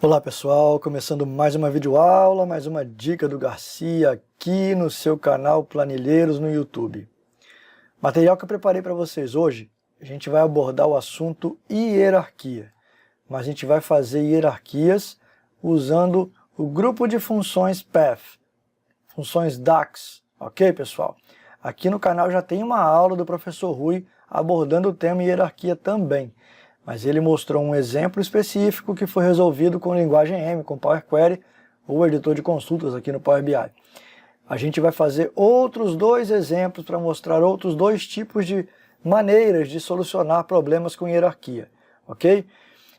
Olá pessoal, começando mais uma videoaula, mais uma dica do Garcia aqui no seu canal Planilheiros no YouTube. Material que eu preparei para vocês hoje, a gente vai abordar o assunto hierarquia, mas a gente vai fazer hierarquias usando o grupo de funções Path, funções DAX, ok pessoal? Aqui no canal já tem uma aula do professor Rui abordando o tema hierarquia também. Mas ele mostrou um exemplo específico que foi resolvido com linguagem M, com Power Query ou editor de consultas aqui no Power BI. A gente vai fazer outros dois exemplos para mostrar outros dois tipos de maneiras de solucionar problemas com hierarquia, ok?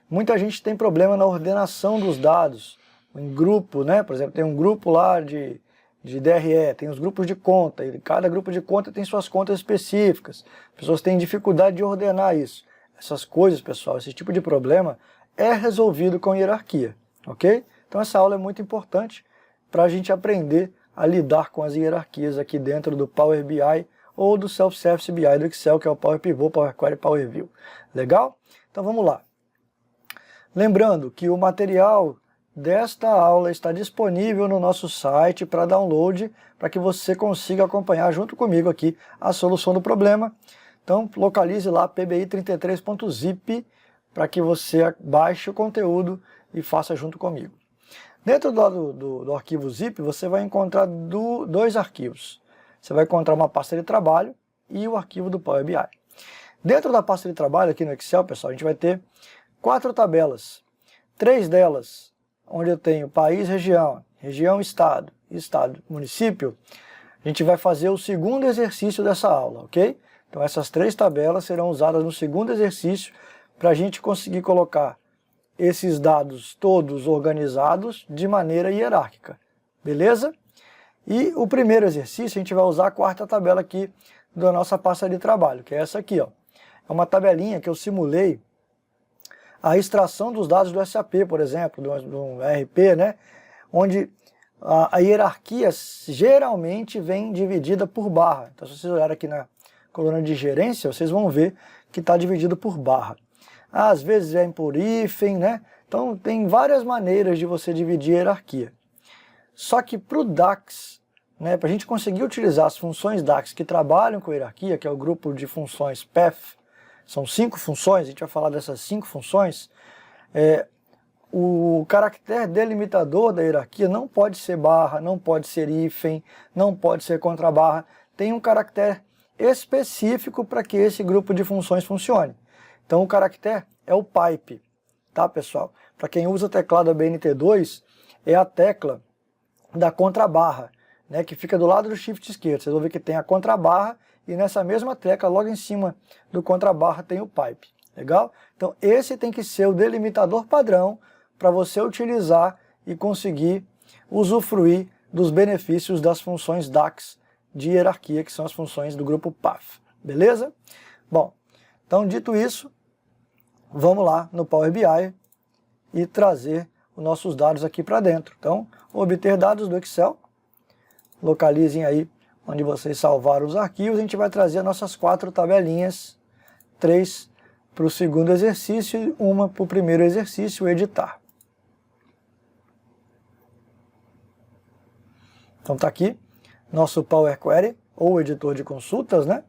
Muita gente tem problema na ordenação dos dados, em grupo, né? Por exemplo, tem um grupo lá de DRE, tem os grupos de conta, e cada grupo de conta tem suas contas específicas. As pessoas têm dificuldade de ordenar isso. Essas coisas, pessoal, esse tipo de problema é resolvido com hierarquia, ok? Então essa aula é muito importante para a gente aprender a lidar com as hierarquias aqui dentro do Power BI ou do Self-Service BI do Excel, que é o Power Pivot, Power Query e Power View. Legal? Então vamos lá. Lembrando que o material desta aula está disponível no nosso site para download, para que você consiga acompanhar junto comigo aqui a solução do problema. Então, localize lá pbi33.zip para que você baixe o conteúdo e faça junto comigo. Dentro do arquivo zip, você vai encontrar dois arquivos. Você vai encontrar uma pasta de trabalho e o arquivo do Power BI. Dentro da pasta de trabalho, aqui no Excel, pessoal, a gente vai ter 4 tabelas. 3 delas, onde eu tenho país, região, região, estado, estado, município. A gente vai fazer o segundo exercício dessa aula, ok? Então essas 3 tabelas serão usadas no segundo exercício para a gente conseguir colocar esses dados todos organizados de maneira hierárquica, beleza? E o primeiro exercício a gente vai usar a 4ª tabela aqui da nossa pasta de trabalho, que é essa aqui, ó. É uma tabelinha que eu simulei a extração dos dados do SAP, por exemplo, do RP, né? Onde a hierarquia geralmente vem dividida por barra. Então se vocês olharem aqui na coluna de gerência, vocês vão ver que está dividido por barra. Às vezes vem por hífen, né? Então tem várias maneiras de você dividir a hierarquia. Só que para o DAX, né, para a gente conseguir utilizar as funções DAX que trabalham com hierarquia, que é o grupo de funções Path, são 5 funções, a gente vai falar dessas 5 funções, o caractere delimitador da hierarquia não pode ser barra, não pode ser hífen, não pode ser contrabarra, tem um caractere específico para que esse grupo de funções funcione. Então o caractere é o pipe, tá pessoal? Para quem usa o teclado ABNT2, é a tecla da contrabarra, né, que fica do lado do shift esquerdo. Vocês vão ver que tem a contrabarra e nessa mesma tecla, logo em cima do contrabarra, tem o pipe. Legal? Então esse tem que ser o delimitador padrão para você utilizar e conseguir usufruir dos benefícios das funções DAX de hierarquia, que são as funções do grupo Path, beleza? Bom, então dito isso, vamos lá no Power BI e trazer os nossos dados aqui para dentro. Então, obter dados do Excel, localizem aí onde vocês salvaram os arquivos, a gente vai trazer as nossas 4 tabelinhas, 3 para o segundo exercício e 1 para o primeiro exercício, editar. Então tá aqui nosso Power Query, ou editor de consultas, né?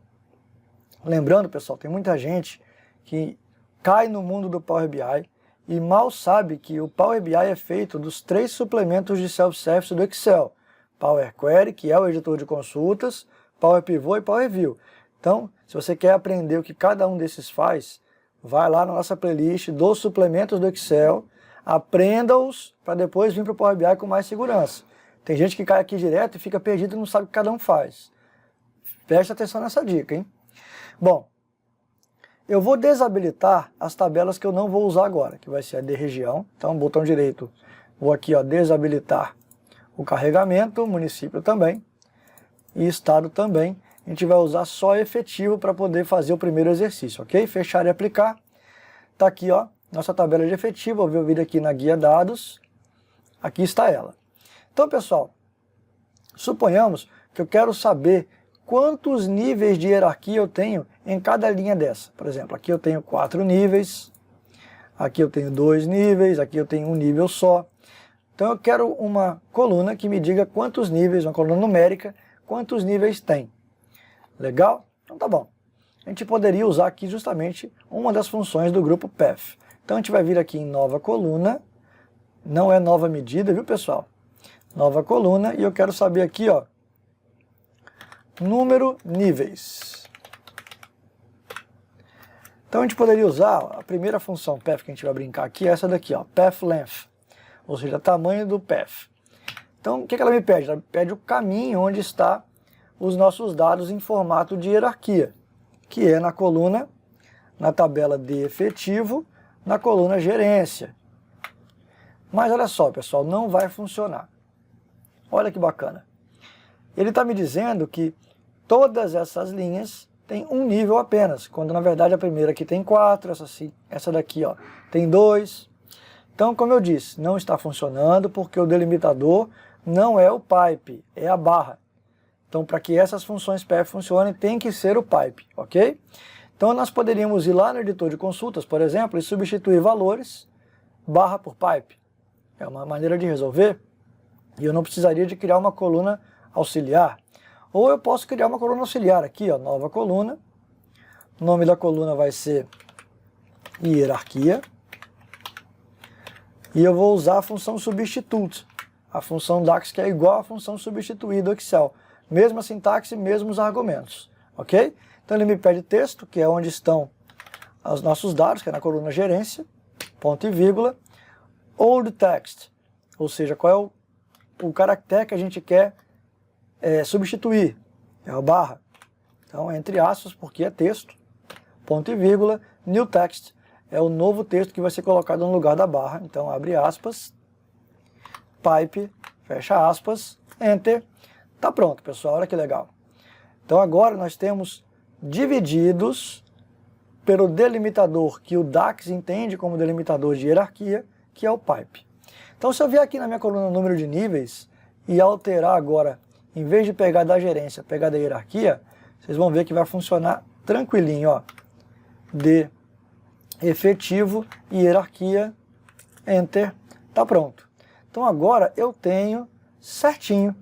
Lembrando, pessoal, tem muita gente que cai no mundo do Power BI e mal sabe que o Power BI é feito dos 3 suplementos de Self-Service do Excel. Power Query, que é o editor de consultas, Power Pivot e Power View. Então, se você quer aprender o que cada um desses faz, vai lá na nossa playlist dos suplementos do Excel, aprenda-os para depois vir para o Power BI com mais segurança. Tem gente que cai aqui direto e fica perdido e não sabe o que cada um faz. Preste atenção nessa dica, hein? Bom, eu vou desabilitar as tabelas que eu não vou usar agora, que vai ser a de região. Então, botão direito, vou aqui, ó, desabilitar o carregamento, município também, e estado também. A gente vai usar só efetivo para poder fazer o primeiro exercício, ok? Fechar e aplicar. Tá aqui, ó, nossa tabela de efetivo. Eu vou vir aqui na guia dados. Aqui está ela. Então, pessoal, suponhamos que eu quero saber quantos níveis de hierarquia eu tenho em cada linha dessa. Por exemplo, aqui eu tenho 4 níveis, aqui eu tenho 2 níveis, aqui eu tenho um nível só. Então eu quero uma coluna que me diga quantos níveis, uma coluna numérica, quantos níveis tem. Legal? Então tá bom. A gente poderia usar aqui justamente uma das funções do grupo path. Então a gente vai vir aqui em nova coluna, não é nova medida, viu pessoal? Nova coluna, e eu quero saber aqui, ó, número níveis. Então a gente poderia usar a primeira função path que a gente vai brincar aqui, é essa daqui, ó, path length, ou seja, tamanho do path. Então o que ela me pede? Ela me pede o caminho onde está os nossos dados em formato de hierarquia, que é na coluna, na tabela de efetivo, na coluna gerência. Mas olha só, pessoal, não vai funcionar. Olha que bacana. Ele está me dizendo que todas essas linhas têm um nível apenas, quando na verdade a primeira aqui tem 4, essa daqui ó, tem 2. Então, como eu disse, não está funcionando porque o delimitador não é o pipe, é a barra. Então, para que essas funções path funcionem, tem que ser o pipe, ok? Então, nós poderíamos ir lá no editor de consultas, por exemplo, e substituir valores, barra por pipe. É uma maneira de resolver, e eu não precisaria de criar uma coluna auxiliar. Ou eu posso criar uma coluna auxiliar aqui, ó, nova coluna. O nome da coluna vai ser hierarquia. E eu vou usar a função substitute, a função DAX que é igual à função substituir do Excel. Mesma sintaxe, mesmos argumentos, ok? Então ele me pede texto, que é onde estão os nossos dados, que é na coluna gerência, ponto e vírgula, old text, ou seja, qual é o caractere que a gente quer substituir, é a barra. Então, entre aspas, porque é texto, ponto e vírgula, new text, é o novo texto que vai ser colocado no lugar da barra. Então, abre aspas, pipe, fecha aspas, enter. Tá pronto, pessoal, olha que legal. Então agora nós temos divididos pelo delimitador que o DAX entende como delimitador de hierarquia, que é o pipe. Então se eu vier aqui na minha coluna número de níveis e alterar agora, em vez de pegar da gerência, pegar da hierarquia, vocês vão ver que vai funcionar tranquilinho, ó. De efetivo, hierarquia, enter, tá pronto. Então agora eu tenho certinho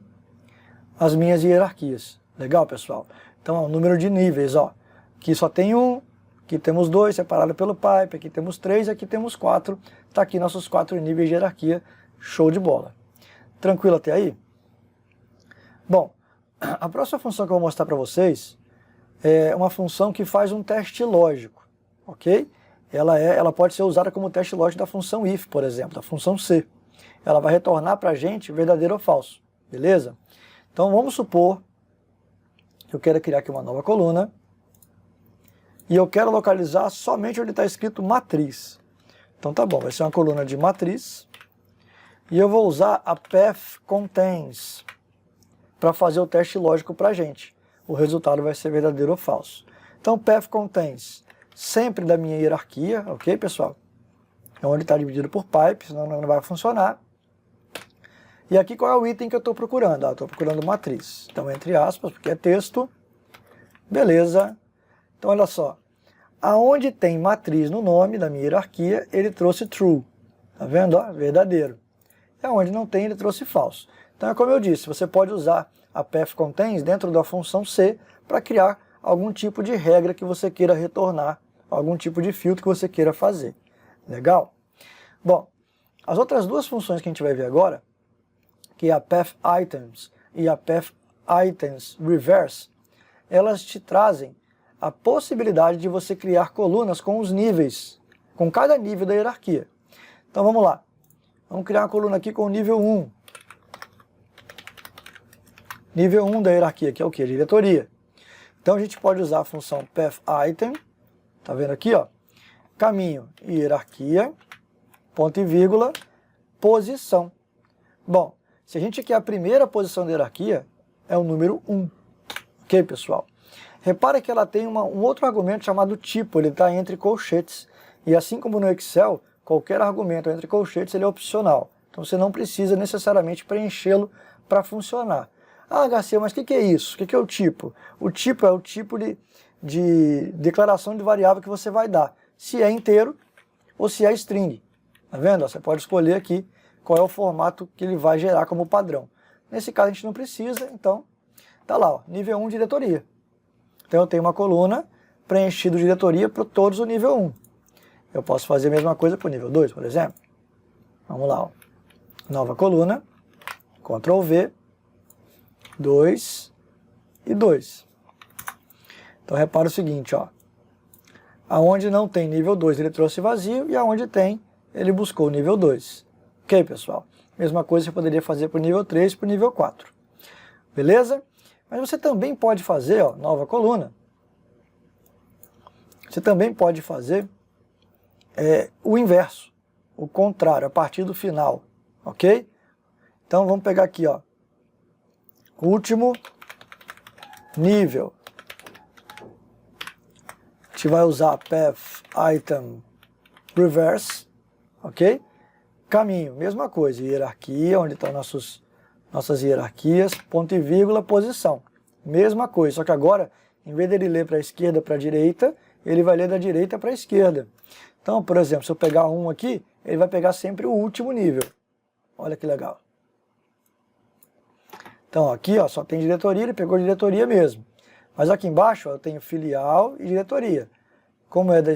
as minhas hierarquias. Legal, pessoal? Então, ó, o número de níveis, ó. Aqui só tem 1, aqui temos 2, separado pelo pipe, aqui temos 3, aqui temos 4. Está aqui nossos 4 níveis de hierarquia. Show de bola. Tranquilo até aí? Bom, a próxima função que eu vou mostrar para vocês é uma função que faz um teste lógico, ok? Ela pode ser usada como teste lógico da função if, por exemplo, da função se. Ela vai retornar para a gente verdadeiro ou falso, beleza? Então vamos supor que eu quero criar aqui uma nova coluna e eu quero localizar somente onde está escrito matriz. Então tá bom, vai ser uma coluna de matriz e eu vou usar a path contains para fazer o teste lógico para a gente. O resultado vai ser verdadeiro ou falso. Então path contains sempre da minha hierarquia, ok pessoal? É onde está dividido por pipe, senão não vai funcionar. E aqui qual é o item que eu estou procurando? Estou procurando matriz. Então, entre aspas, porque é texto. Beleza. Então, olha só. Aonde tem matriz no nome da minha hierarquia, ele trouxe true. Tá vendo? Ó, verdadeiro. E aonde não tem, ele trouxe falso. Então, é como eu disse, você pode usar a path contains dentro da função se para criar algum tipo de regra que você queira retornar, algum tipo de filtro que você queira fazer. Legal? Bom, as outras duas funções que a gente vai ver agora, que é a path items e a path items reverse, elas te trazem a possibilidade de você criar colunas com os níveis, com cada nível da hierarquia. Então vamos lá. Vamos criar uma coluna aqui com o nível 1. Nível 1 da hierarquia, que é o que? A diretoria. Então a gente pode usar a função path item, tá vendo aqui, ó? Caminho e hierarquia, ponto e vírgula, posição. Bom, se a gente quer a primeira posição da hierarquia, é o número 1. Ok, pessoal? Repara que ela tem um outro argumento chamado tipo, ele está entre colchetes. E assim como no Excel, qualquer argumento entre colchetes ele é opcional. Então você não precisa necessariamente preenchê-lo para funcionar. Ah, Garcia, mas o que é isso? O que é o tipo? O tipo é o tipo de declaração de variável que você vai dar. Se é inteiro, ou se é string. Tá vendo? Você pode escolher aqui qual é o formato que ele vai gerar como padrão. Nesse caso a gente não precisa, então tá lá, ó, nível 1 diretoria. Então eu tenho uma coluna preenchida de diretoria para todos o nível 1. Eu posso fazer a mesma coisa para o nível 2, por exemplo. Vamos lá, ó. Nova coluna, Ctrl V, 2 e 2. Então repara o seguinte, ó. Aonde não tem nível 2 ele trouxe vazio e aonde tem ele buscou o nível 2. Ok, pessoal? Mesma coisa você poderia fazer para o nível 3 e para o nível 4. Beleza? Mas você também pode fazer, ó, nova coluna. Você também pode fazer o inverso, o contrário, a partir do final. Ok? Então vamos pegar aqui, ó. Último nível. A gente vai usar path item reverse, ok? Caminho, mesma coisa, hierarquia, onde estão nossas hierarquias, ponto e vírgula, posição. Mesma coisa, só que agora, em vez dele ler para a esquerda para a direita, ele vai ler da direita para a esquerda. Então, por exemplo, se eu pegar um aqui, ele vai pegar sempre o último nível. Olha que legal. Então, aqui ó, só tem diretoria, ele pegou diretoria mesmo. Mas aqui embaixo ó, eu tenho filial e diretoria. Como é da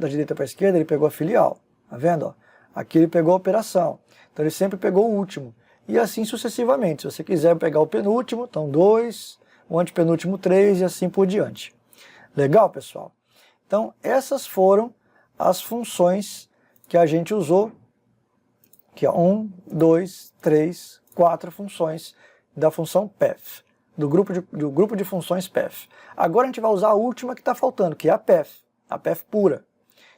direita para a esquerda, ele pegou a filial. Tá vendo? Ó? Aqui ele pegou a operação. Então ele sempre pegou o último. E assim sucessivamente. Se você quiser pegar o penúltimo, então 2, o antepenúltimo 3 e assim por diante. Legal, pessoal? Então essas foram as funções que a gente usou. Aqui, ó, 1, 2, 3, 4 funções da função path. Do grupo de funções path. Agora a gente vai usar a última que está faltando, que é a path pura.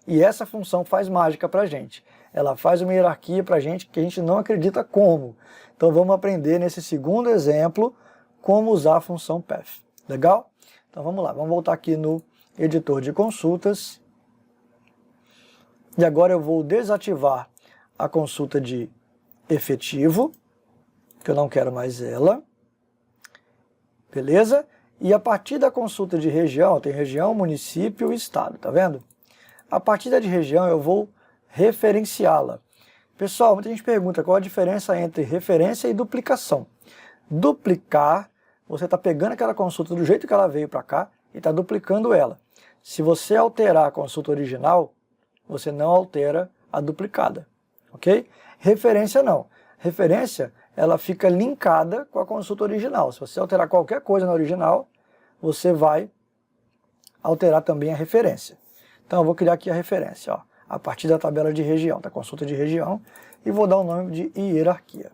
E essa função faz mágica para a gente. Ela faz uma hierarquia para a gente que a gente não acredita como. Então vamos aprender nesse segundo exemplo como usar a função path. Legal? Então vamos lá, vamos voltar aqui no editor de consultas. E agora eu vou desativar a consulta de efetivo, que eu não quero mais ela. Beleza? E a partir da consulta de região, tem região, município e estado, tá vendo? A partir da de região eu vou referenciá-la. Pessoal, muita gente pergunta qual a diferença entre referência e duplicação. Duplicar, você está pegando aquela consulta do jeito que ela veio para cá e está duplicando ela. Se você alterar a consulta original, você não altera a duplicada, ok? Referência não. Referência, ela fica linkada com a consulta original. Se você alterar qualquer coisa na original, você vai alterar também a referência. Então eu vou criar aqui a referência, ó, a partir da tabela de região, da consulta de região, e vou dar o nome de hierarquia.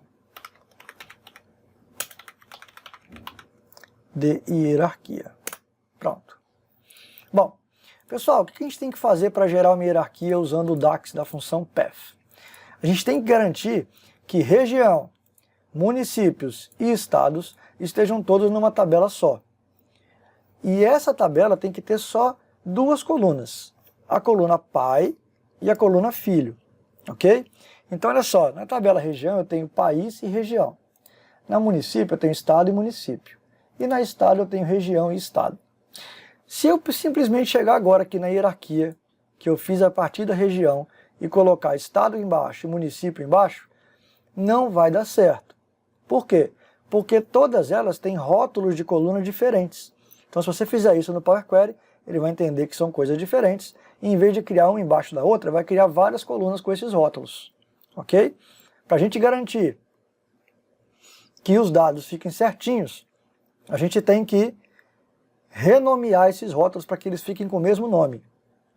De hierarquia. Pronto. Bom, pessoal, o que a gente tem que fazer para gerar uma hierarquia usando o DAX da função path? A gente tem que garantir que região, municípios e estados estejam todos numa tabela só. E essa tabela tem que ter só duas colunas. A coluna pai e a coluna filho, ok? Então olha só, na tabela região eu tenho país e região. Na município eu tenho estado e município. E na estado eu tenho região e estado. Se eu simplesmente chegar agora aqui na hierarquia, que eu fiz a partir da região, e colocar estado embaixo e município embaixo, não vai dar certo. Por quê? Porque todas elas têm rótulos de coluna diferentes. Então se você fizer isso no Power Query, ele vai entender que são coisas diferentes, e em vez de criar uma embaixo da outra, vai criar várias colunas com esses rótulos. Ok? Para a gente garantir que os dados fiquem certinhos, a gente tem que renomear esses rótulos para que eles fiquem com o mesmo nome.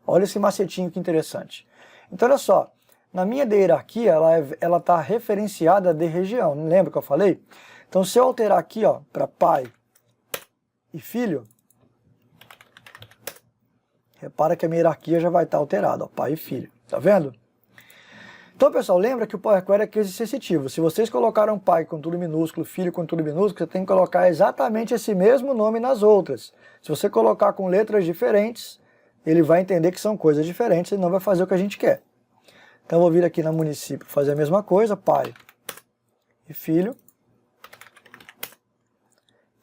Olha esse macetinho que interessante. Então olha só, na minha de hierarquia ela está referenciada de região, não lembra que eu falei? Então se eu alterar aqui para pai e filho, repara que a minha hierarquia já vai estar alterada, ó, pai e filho, tá vendo? Então pessoal, lembra que o Power Query é case sensitivo. Se vocês colocaram pai com tudo minúsculo, filho com tudo minúsculo, você tem que colocar exatamente esse mesmo nome nas outras. Se você colocar com letras diferentes, ele vai entender que são coisas diferentes e não vai fazer o que a gente quer. Então eu vou vir aqui na município fazer a mesma coisa, pai e filho.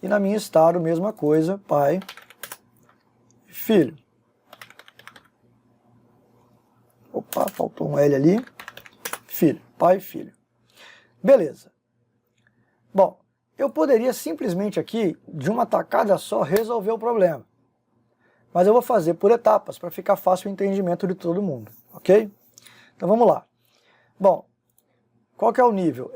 E na minha estado, mesma coisa, pai e filho. Opa, faltou um L ali. Filho, pai e filho. Beleza. Bom, eu poderia simplesmente aqui, de uma tacada só, resolver o problema. Mas eu vou fazer por etapas, para ficar fácil o entendimento de todo mundo, ok? Então vamos lá. Bom, qual que é o nível?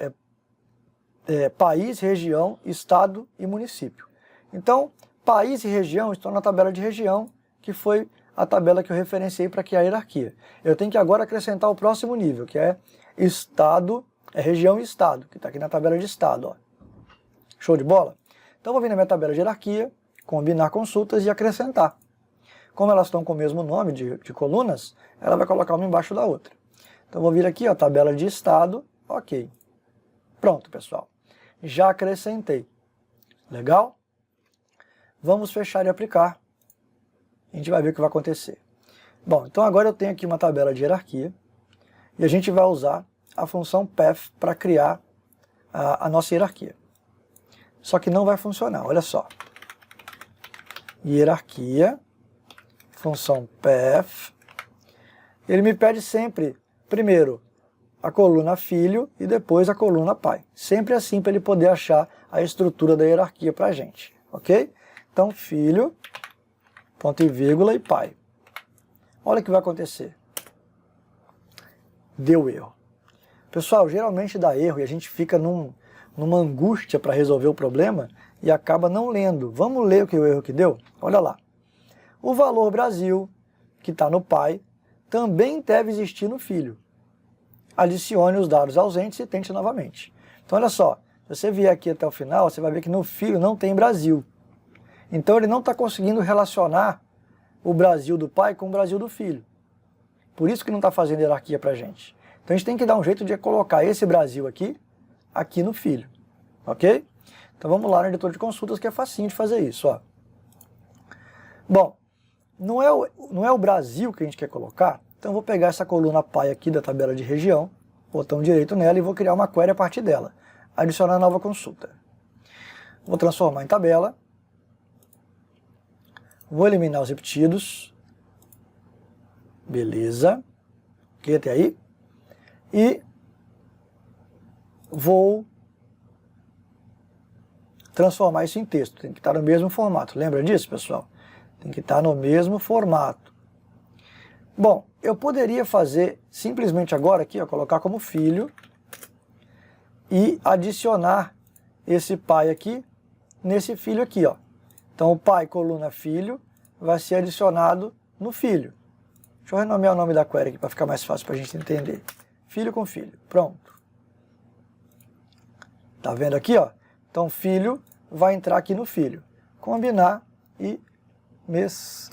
É país, região, estado e município. Então, país e região estão na tabela de região, que foi a tabela que eu referenciei para criar a hierarquia. Eu tenho que agora acrescentar o próximo nível, que é estado, região e estado, que está aqui na tabela de estado. Ó. Show de bola? Então vou vir na minha tabela de hierarquia, combinar consultas e acrescentar. Como elas estão com o mesmo nome de colunas, ela vai colocar uma embaixo da outra. Então vou vir aqui, ó, tabela de estado, ok. Pronto, pessoal. Já acrescentei. Legal? Vamos fechar e aplicar. A gente vai ver o que vai acontecer. Bom, então agora eu tenho aqui uma tabela de hierarquia e a gente vai usar a função path para criar a nossa hierarquia. Só que não vai funcionar, olha só. Hierarquia, função path, ele me pede sempre, primeiro, a coluna filho e depois a coluna pai. Sempre assim para ele poder achar a estrutura da hierarquia para a gente, ok? Então, filho, ponto e vírgula e pai. Olha o que vai acontecer. Deu erro. Pessoal, geralmente dá erro e a gente fica numa angústia para resolver o problema e acaba não lendo. Vamos ler o erro que deu? Olha lá. O valor Brasil, que está no pai, também deve existir no filho. Adicione os dados ausentes e tente novamente. Então, olha só. Se você vier aqui até o final, você vai ver que no filho não tem Brasil. Então, ele não está conseguindo relacionar o Brasil do pai com o Brasil do filho. Por isso que não está fazendo hierarquia para a gente. Então, a gente tem que dar um jeito de colocar esse Brasil aqui no filho. Ok? Então, vamos lá no editor de consultas, que é facinho de fazer isso. Ó. Bom, não é o Brasil que a gente quer colocar, então eu vou pegar essa coluna pai aqui da tabela de região, botão direito nela e vou criar uma query a partir dela. Adicionar nova consulta. Vou transformar em tabela. Vou eliminar os repetidos. Beleza. Ok, até aí. E vou transformar isso em texto. Tem que estar no mesmo formato. Lembra disso, pessoal? Tem que estar no mesmo formato. Bom, eu poderia fazer simplesmente agora aqui, ó, colocar como filho e adicionar esse pai aqui nesse filho aqui, ó. Então o pai coluna filho vai ser adicionado no filho. Deixa eu renomear o nome da query aqui para ficar mais fácil para a gente entender. Filho com filho. Pronto. Tá vendo aqui, ó? Então filho vai entrar aqui no filho. Combinar e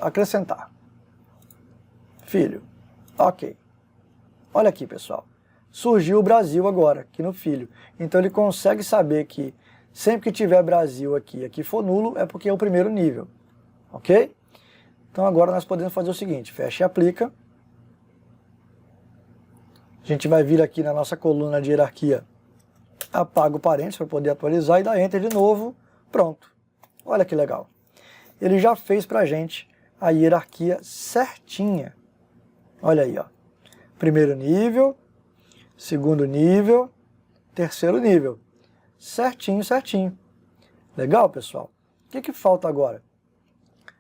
acrescentar. Filho. Ok. Olha aqui, pessoal. Surgiu o Brasil agora, aqui no filho. Então ele consegue saber que sempre que tiver Brasil aqui e aqui for nulo, é porque é o primeiro nível. Ok? Então agora nós podemos fazer o seguinte, fecha e aplica. A gente vai vir aqui na nossa coluna de hierarquia, apaga o parênteses para poder atualizar e dá Enter de novo. Pronto. Olha que legal. Ele já fez para a gente a hierarquia certinha. Olha aí, ó. Primeiro nível, segundo nível, terceiro nível. Certinho, certinho. Legal, pessoal? O que falta agora?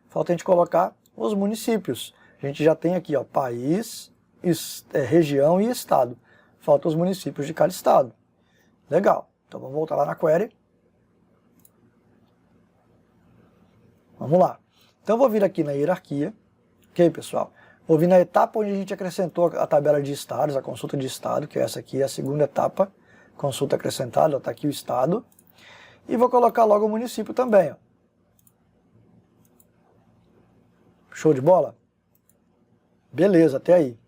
Falta a gente colocar os municípios. A gente já tem aqui, ó, país, região e estado. Faltam os municípios de cada estado. Legal. Então vamos voltar lá na query. Vamos lá. Então eu vou vir aqui na hierarquia. Ok, pessoal? Vou vir na etapa onde a gente acrescentou a tabela de estados, a consulta de estado, que é essa aqui, é a segunda etapa. Consulta acrescentada, está aqui o estado. E vou colocar logo o município também, ó. Show de bola? Beleza, até aí.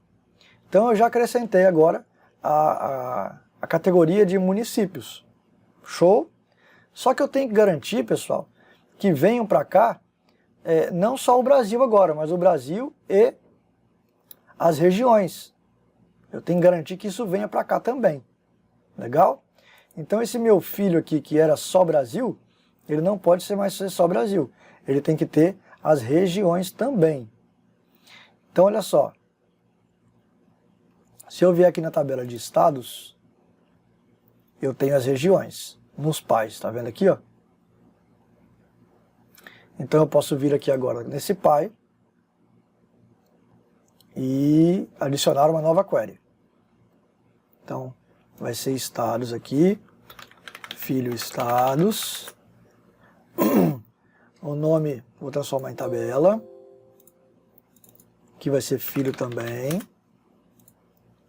Então eu já acrescentei agora a categoria de municípios. Show? Só que eu tenho que garantir, pessoal, que venham para cá não só o Brasil agora, mas o Brasil e as regiões. Eu tenho que garantir que isso venha para cá também. Legal? Então esse meu filho aqui, que era só Brasil, ele não pode ser mais só Brasil. Ele tem que ter as regiões também. Então olha só. Se eu vier aqui na tabela de estados, eu tenho as regiões, nos pais, tá vendo aqui, ó? Então eu posso vir aqui agora nesse pai e adicionar uma nova query. Então vai ser estados aqui, filho estados, o nome vou transformar em tabela, aqui vai ser filho também,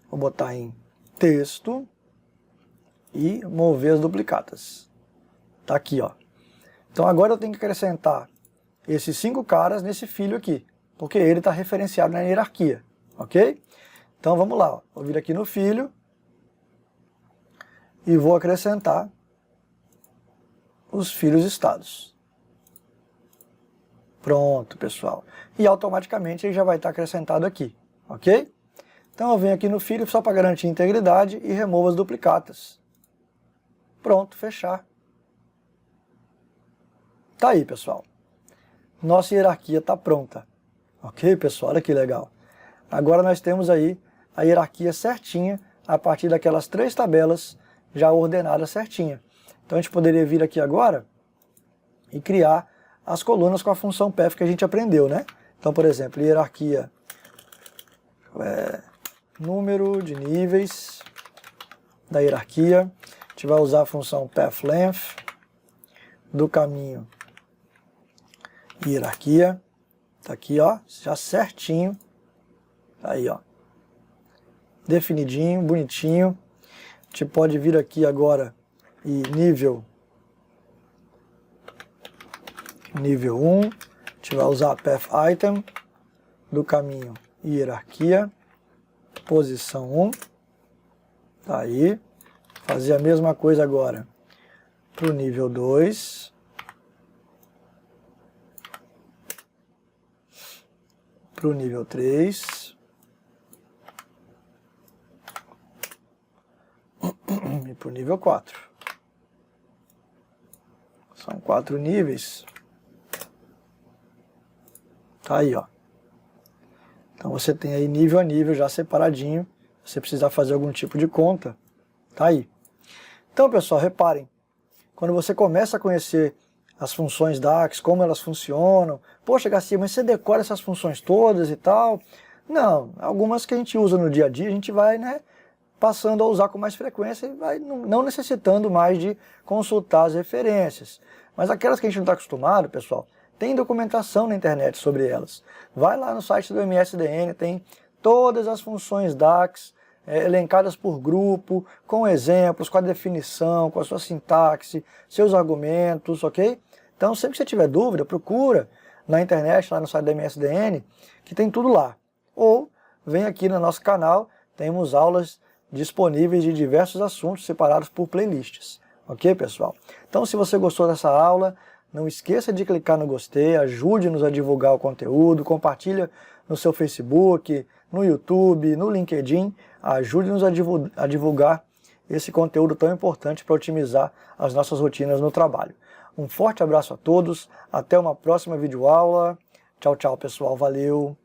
vou botar em texto e mover as duplicatas. Tá aqui, ó. Então agora eu tenho que acrescentar esses 5 caras nesse filho aqui, porque ele está referenciado na hierarquia, ok? Então vamos lá, ó. Vou vir aqui no filho e vou acrescentar os filhos estados. Pronto, pessoal. E automaticamente ele já vai estar acrescentado aqui, ok? Então eu venho aqui no filho só para garantir a integridade e removo as duplicatas. Pronto, fechar. Tá aí, pessoal. Nossa hierarquia está pronta. Ok, pessoal? Olha que legal. Agora nós temos aí a hierarquia certinha a partir daquelas 3 tabelas já ordenadas certinha. Então a gente poderia vir aqui agora e criar as colunas com a função path que a gente aprendeu, né? Então, por exemplo, hierarquia número de níveis da hierarquia. A gente vai usar a função pathLength do caminho hierarquia. Tá aqui, ó, já certinho. Tá aí, ó. Definidinho, bonitinho. A gente pode vir aqui agora e nível 1. A gente vai usar pathItem do caminho hierarquia. Posição 1. Tá aí. Fazer a mesma coisa agora para o nível 2. Para o nível 3. E para o nível 4. São 4 níveis. Tá aí, ó. Então você tem aí nível a nível já separadinho. Se você precisar fazer algum tipo de conta, tá aí. Então, pessoal, reparem. Quando você começa a conhecer as funções DAX, como elas funcionam. Poxa, Garcia, mas você decora essas funções todas e tal? Não, algumas que a gente usa no dia a dia, a gente vai, né, passando a usar com mais frequência e vai não necessitando mais de consultar as referências. Mas aquelas que a gente não está acostumado, pessoal, tem documentação na internet sobre elas. Vai lá no site do MSDN, tem todas as funções DAX, elencadas por grupo, com exemplos, com a definição, com a sua sintaxe, seus argumentos, ok? Então, sempre que você tiver dúvida, procura na internet, lá no site da MSDN, que tem tudo lá. Ou vem aqui no nosso canal, temos aulas disponíveis de diversos assuntos separados por playlists. Ok, pessoal? Então, se você gostou dessa aula, não esqueça de clicar no gostei, ajude-nos a divulgar o conteúdo, compartilha no seu Facebook, no YouTube, no LinkedIn, ajude-nos a divulgar esse conteúdo tão importante para otimizar as nossas rotinas no trabalho. Um forte abraço a todos, até uma próxima videoaula. Tchau, tchau, pessoal, valeu!